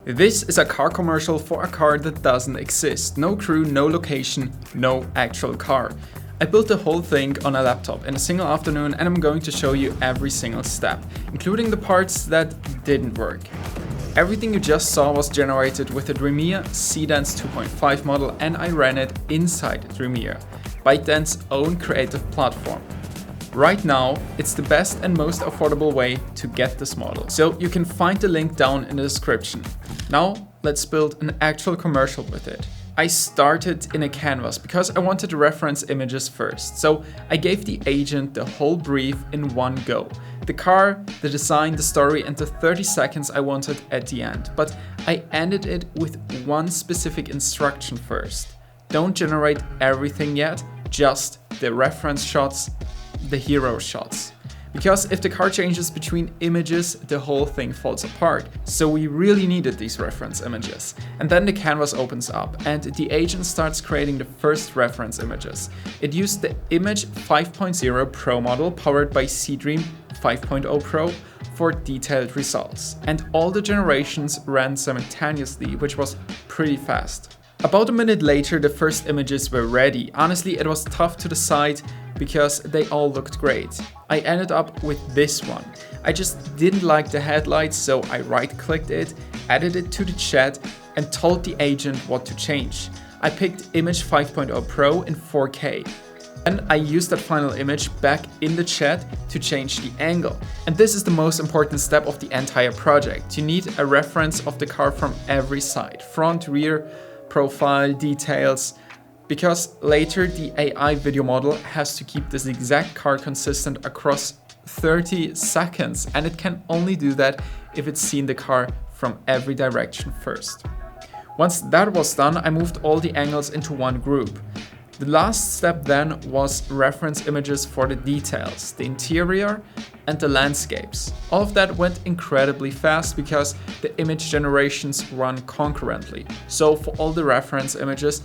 This is a car commercial for a car that doesn't exist. No crew, no location, no actual car. I built the whole thing on a laptop in a single afternoon, and I'm going to show you every single step, including the parts that didn't work. Everything you just saw was generated with the Dreamina Seedance 2.5 model, and I ran it inside Dreamina, ByteDance's own creative platform. Right now, it's the best and most affordable way to get this model, so you can find the link down in the description. Now, let's build an actual commercial with it. I started in a canvas because I wanted to reference images first, so I gave the agent the whole brief in one go. The car, the design, the story, and the 30 seconds I wanted at the end. But I ended it with one specific instruction first. Don't generate everything yet, just the reference shots, the hero shots. Because if the car changes between images, the whole thing falls apart. So we really needed these reference images. And then the canvas opens up and the agent starts creating the first reference images. It used the Image 5.0 Pro model powered by Dream 5.0 Pro for detailed results. And all the generations ran simultaneously, which was pretty fast. About a minute later, the first images were ready. Honestly, it was tough to decide because they all looked great. I ended up with this one. I just didn't like the headlights, so I right-clicked it, added it to the chat, and told the agent what to change. I picked Image 5.0 Pro in 4K. And I used that final image back in the chat to change the angle. And this is the most important step of the entire project. You need a reference of the car from every side, front, rear, profile, details, because later the AI video model has to keep this exact car consistent across 30 seconds, and it can only do that if it's seen the car from every direction first. Once that was done, I moved all the angles into one group. The last step then was reference images for the details, the interior and the landscapes. All of that went incredibly fast because the image generations run concurrently. So for all the reference images,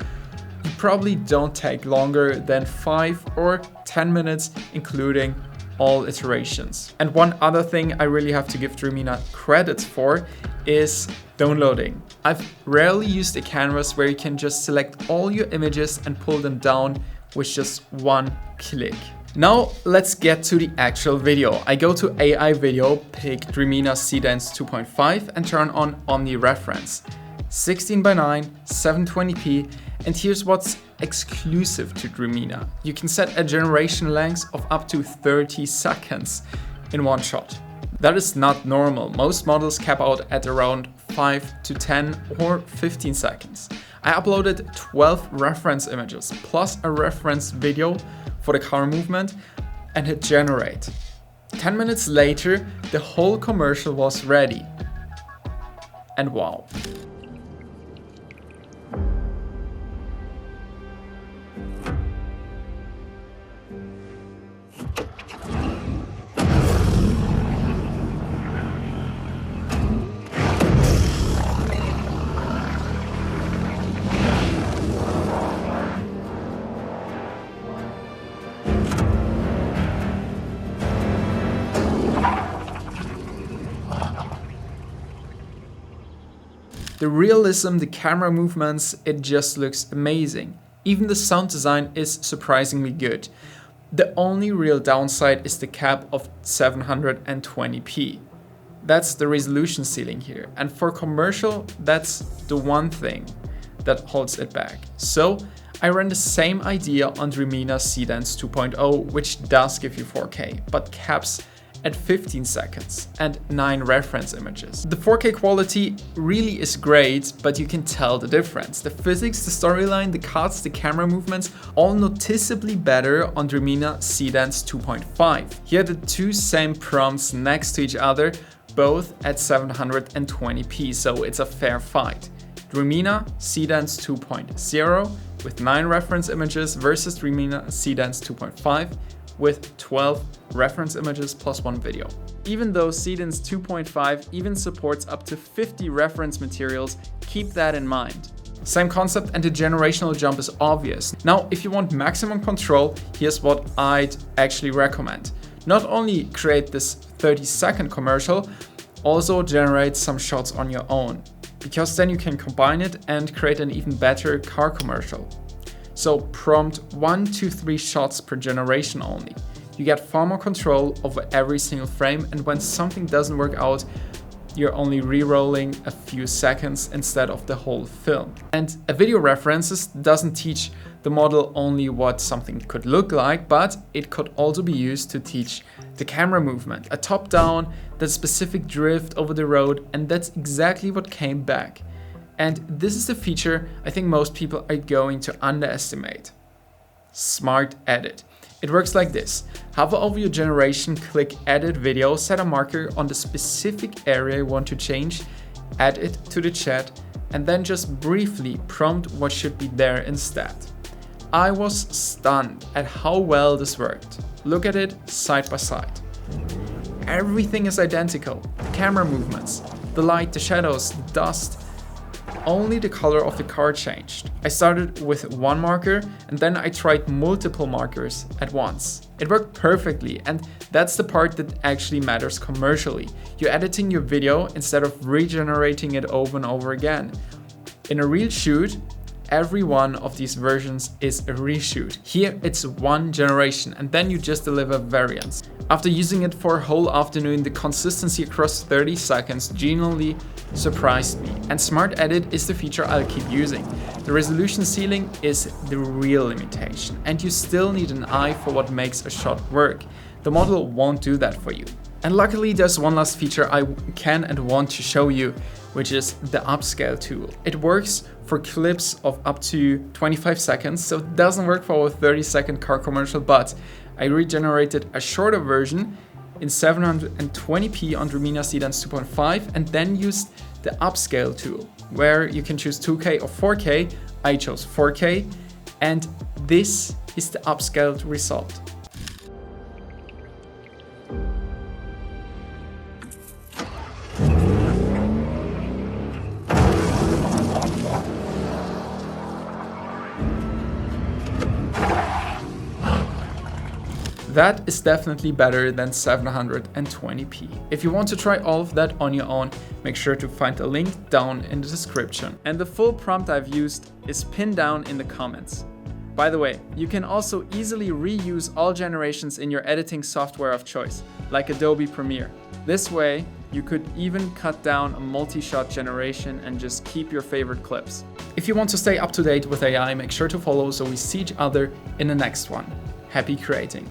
you probably don't take longer than 5 or 10 minutes, including all iterations. And one other thing I really have to give Dreamina credits for is downloading. I've rarely used a canvas where you can just select all your images and pull them down with just one click. Now let's get to the actual video. I go to AI video, pick Dreamina Seedance 2.5 and turn on Omni Reference. 16:9, 720p, and here's what's exclusive to Dreamina. You can set a generation length of up to 30 seconds in one shot. That is not normal. Most models cap out at around 5 to 10 or 15 seconds. I uploaded 12 reference images plus a reference video for the car movement and hit generate. 10 minutes later, the whole commercial was ready. And wow. The realism, the camera movements, it just looks amazing. Even the sound design is surprisingly good. The only real downside is the cap of 720p. That's the resolution ceiling here. And for commercial, that's the one thing that holds it back. So I ran the same idea on Dreamina Seedance 2.0, which does give you 4K, but caps at 15 seconds and 9 reference images. The 4K quality really is great, but you can tell the difference. The physics, the storyline, the cuts, the camera movements, all noticeably better on Dreamina Seedance 2.5. Here are the two same prompts next to each other, both at 720p, so it's a fair fight. Dreamina Seedance 2.0 with 9 reference images versus Dreamina Seedance 2.5 with 12 reference images plus 1 video. Even though Seedance 2.5 even supports up to 50 reference materials, keep that in mind. Same concept, and the generational jump is obvious. Now, if you want maximum control, here's what I'd actually recommend. Not only create this 30-second commercial, also generate some shots on your own. because then you can combine it and create an even better car commercial. So prompt 1 to 3 shots per generation only. You get far more control over every single frame, and when something doesn't work out, you're only re-rolling a few seconds instead of the whole film. And a video references doesn't teach the model only what something could look like, but it could also be used to teach the camera movement, a top-down, that specific drift over the road, and that's exactly what came back. And this is the feature I think most people are going to underestimate. Smart Edit. It works like this. Hover over your generation, click Edit Video, set a marker on the specific area you want to change, add it to the chat, and then just briefly prompt what should be there instead. I was stunned at how well this worked. Look at it side by side. Everything is identical. The camera movements, the light, the shadows, the dust. Only the color of the car changed. I started with one marker and then I tried multiple markers at once. It worked perfectly, and that's the part that actually matters commercially. You're editing your video instead of regenerating it over and over again. In a real shoot, every one of these versions is a reshoot. Here it's one generation and then you just deliver variants. After using it for a whole afternoon, the consistency across 30 seconds genuinely surprised me. And Smart Edit is the feature I'll keep using. The resolution ceiling is the real limitation, and you still need an eye for what makes a shot work. The model won't do that for you. And luckily there's one last feature I can and want to show you, which is the Upscale tool. It works for clips of up to 25 seconds, so it doesn't work for a 30-second car commercial, but I regenerated a shorter version in 720p on Dreamina Seedance 2.5 and then used the Upscale tool, where you can choose 2K or 4K. I chose 4K, and this is the upscaled result. That is definitely better than 720p. If you want to try all of that on your own, make sure to find a link down in the description. And the full prompt I've used is pinned down in the comments. By the way, you can also easily reuse all generations in your editing software of choice, like Adobe Premiere. This way, you could even cut down a multi-shot generation and just keep your favorite clips. If you want to stay up to date with AI, make sure to follow so we see each other in the next one. Happy creating!